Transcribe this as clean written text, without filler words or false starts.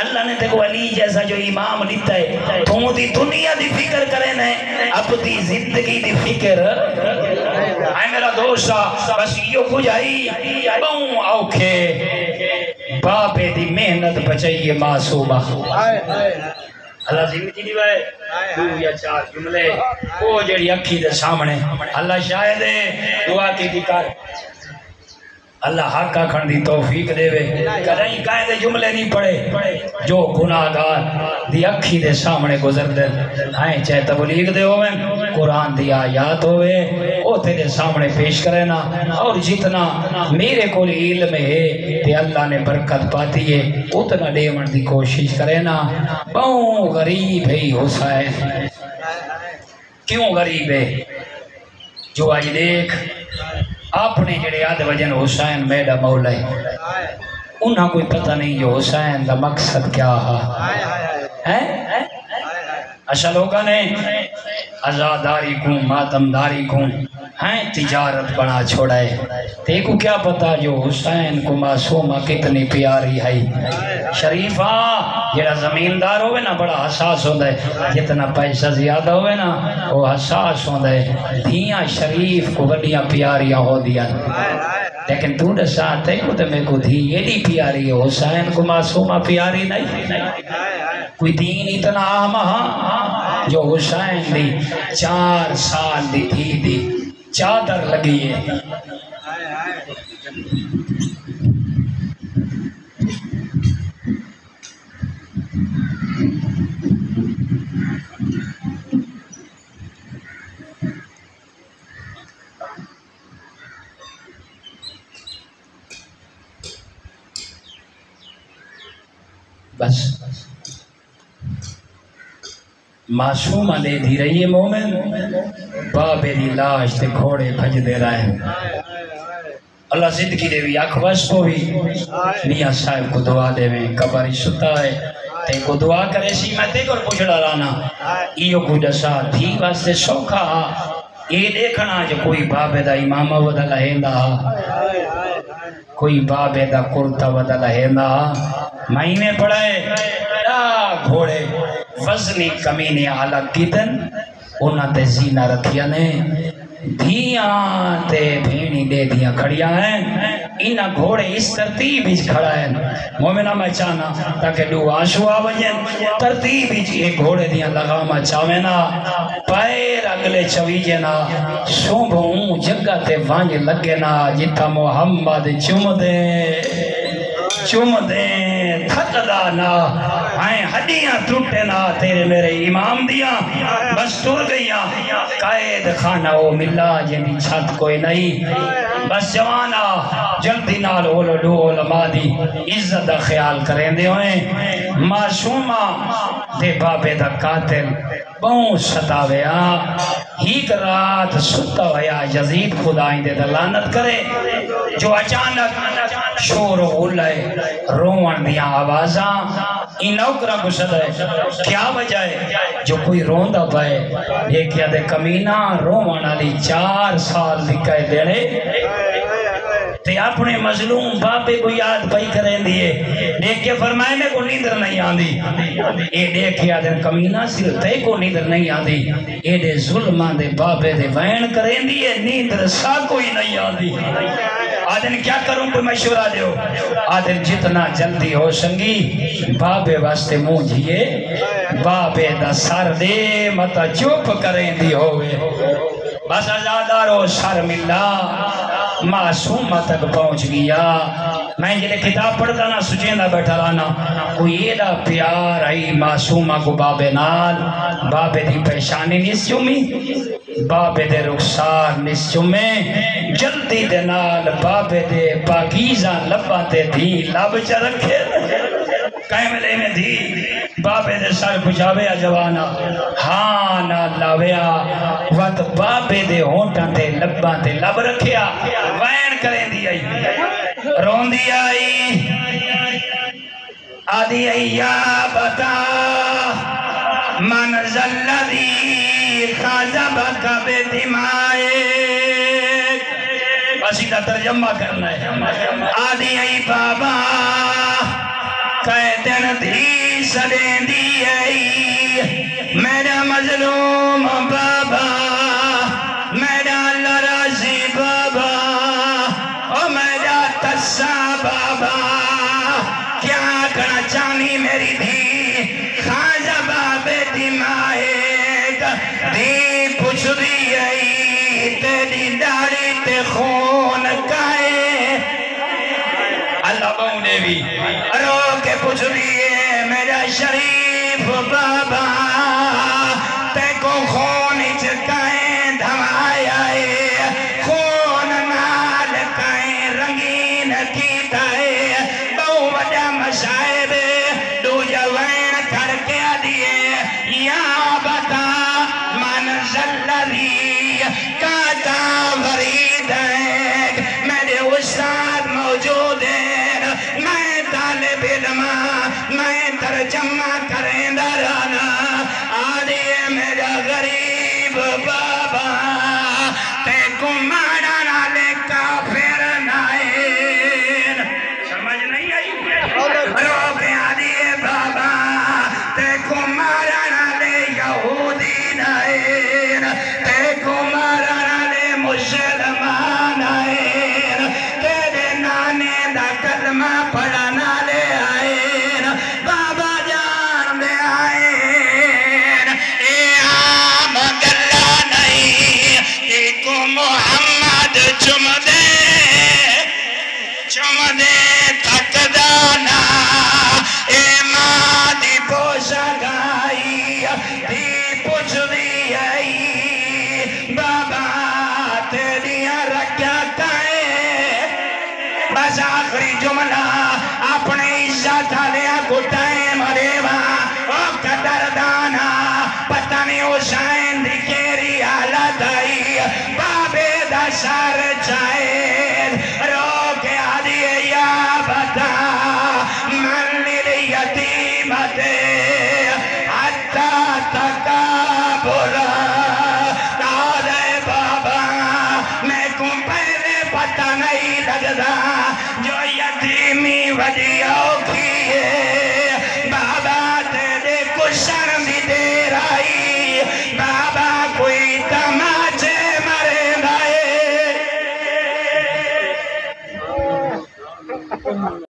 اللہ نے تیکو علی جیسا جو امام لیتا ہے تو دی دنیا دی فکر کرے نا اپنی زندگی دی فکر آئے میرا دوستا بس یہ کچھ آئی بہن اوکھے بابے دی محنت بچائیے معصومہ اللہ زندگی دی بھائی دو یا چار جملے وہ جڑی اکھی دے سامنے اللہ شاید دعا کی دکار اللہ حق آکھن دی توفیق دے وے کہیں قائد جملے نہیں پڑے جو گناہگار دی اکھی دے سامنے گزر دے آئیں چاہے تبلیغ دے ہوئے قرآن دی آیات ہوئے او تیرے سامنے پیش کرے نا اور جتنا میرے کو علم ہے تے اللہ نے برکت پاتی ہے اتنا ڈیمن دی کوشش کرے نا بہوں غریب ہے حسین کیوں غریب ہے جو آج دیکھ اپنے جڑے آدھ وجن حسین میڈا مولا ہے انہاں کوئی پتہ نہیں جو حسین دا مقصد کیا ہے اچھا لوگاں نے عزاداری کو ماتمداری کو ہیں تجارت بنا چھوڑا ہے دیکھو کیا پتا جو حسین کو معصومہ کتنی پیاری ہے شریفہ جڑا زمیندار ہوئے نا بڑا حساس ہوتا ہے جتنا پیسہ زیادہ ہوئے نا وہ حساس ہوتا ہے دھیاں شریف کو بڑیاں پیاریاں ہو دیا لیکن تو نے ساتھ ہے کو تو میں کو دھی یہ نہیں پیاری ہے حسین کو معصومہ پیاری نہیں کوئی دین اتنا آمہ جو حسین دی 4 سال دی تھی دی چادر لگی ہے بس معصومہ دے دی رہی ہے مومن بابے دی لاش تے گھوڑے بھج دے رہے ہیں اللہ زندگی دے بھی اکھوش کو بھی میاں صاحب کو دعا دے میں قبری ستا ہے تے کو دعا کرے سی میں تے کو پوچھڑا رانا ایو کو دسا تھی واسطے سوکھا یہ دیکھنا جو کوئی بابے دا امامہ ودا لہندا کوئی بابے دا کرتا ودا لہندا مہینے پڑھائے گھوڑے وزنی کمینے آلہ کیتن انہاں تے زینہ رکھیا نے دھیاں تے بھینی دے دیا کھڑیا ہیں انہاں گھوڑے اس ترتیب ہی کھڑا ہے مومنہ میں چاہنا تاکہ دو آنشو آوجن ترتیب ہی ایک گھوڑے دیا لگاما چاہوینا پیر اگلے چویجنا صبحوں جگہ تے وانج لگنا جتا محمد چم دے تھک دانا آئیں ہڈیاں ٹوٹے نا تیرے میرے امام دیا بس ٹور گئیاں قائد خانہ او ملا جنی چھت کوئی نہیں بس جوانا جلدی نال اولو دو علماء دی عزت دا خیال کریں دے ہوئیں معصومہ دے بابے دا قاتل بہوں ستاویا ہیک رات ستا ہویا یزید خدائیں دے دلانت کرے جو اچانک شور و غلائے روان دیا آوازاں این نوکرہ گسد ہے کیا وجہ ہے جو کوئی روندہ پائے یہ کیا دے کمینہ روان علی 4 سال دکھائے دیڑے تے اپنے مظلوم باپے کو یاد پائی کریں دیئے دیکھ کے فرمائے میں کو نیندر نہیں آندی اے دیکھ کے آدھر کمینہ صرف تے کو نیندر نہیں آندی اے دے ظلمان دے باپے دے وین کریں دیئے نیندر سا کوئی نہیں آندی آدھن کیا کروں کوئی مشورہ دیو آدھن جتنا جلدی ہو سنگی بابے واسطے مونجھئے بابے دا سر دے متا چوپ کریں دی ہوئے بس ازادارو سر ملا معصومہ تک پہنچ گیا میں جلے کتاب پڑھتا نا سچیندہ بیٹھا لانا کوئی ایڈا پیار آئی معصومہ کو بابے نال بابے دی پیشانی نیس چومی بابے دے رخسار نیس چومے جلدی دے نال بابے دے پاکیزہ لبا تے دی لب چا رکھے کائملے میں دی بابے دے سر پچھاویا جوانا ہاں نہ لاویا وقت بابے دے ہونٹاں تے لباں تے لب رکھیا وین کریں دی آئی رون دی آئی آدھی آئی یا بتا من ذلذی خاذبک بدمائک بس ادھا ترجمہ کرنا ہے آدھی آئی بابا دن دھی سدیں دی میرا مظلوم بابا میرا لراضی بابا او میرا تسا بابا کیا کرنا چاہنی میری دھی خواجہ بابے دی مائے دی پوچھ دی تیری داڑی تے خون کائے اللہ بہنے بھی رو کے پوچھ دیئے میرا شریف بابا تے کو خون چکائیں دھمایا خون نال کائیں رنگین کیتا ہے بہو وڈا مشاہد دو جوین کر کے دیئے یا بتا من زلری کاتا ورید ہے میرے استاد موجود ہے میں طالب علم میں ترجمہ کریں درانا آدھے میرا غریب بابا تے کو مارا نالے کافر نائن سمجھ نہیں آئی رو کے آدھے بابا تے کو مارا نالے یہودی نائن تے کو مارا نالے مسلمان آئین تیرے نانے دا کلمہ پڑھنا لے آئین بابا جان دے آئین اے عام گلہ نہیں اے کو محمد چم دے تک دانا اے ماں دی پوشا گائی دی پوچھ دی آئی بابا تیریاں رکھیا کائے بس آخری جملہ اپنے عزت لیا کو ٹائم ریوا او قدر دانا پتہ نہیں حسین دی کیری حالت آئی بابے دا سر چاہے رو کے آدھیے یا بتا من لیتیمت حتی تکابرہ پتہ نہیں لگدا جو یتیمی وڈی اوکھی ہے بابا تیرے کو شرم دی دیر آئی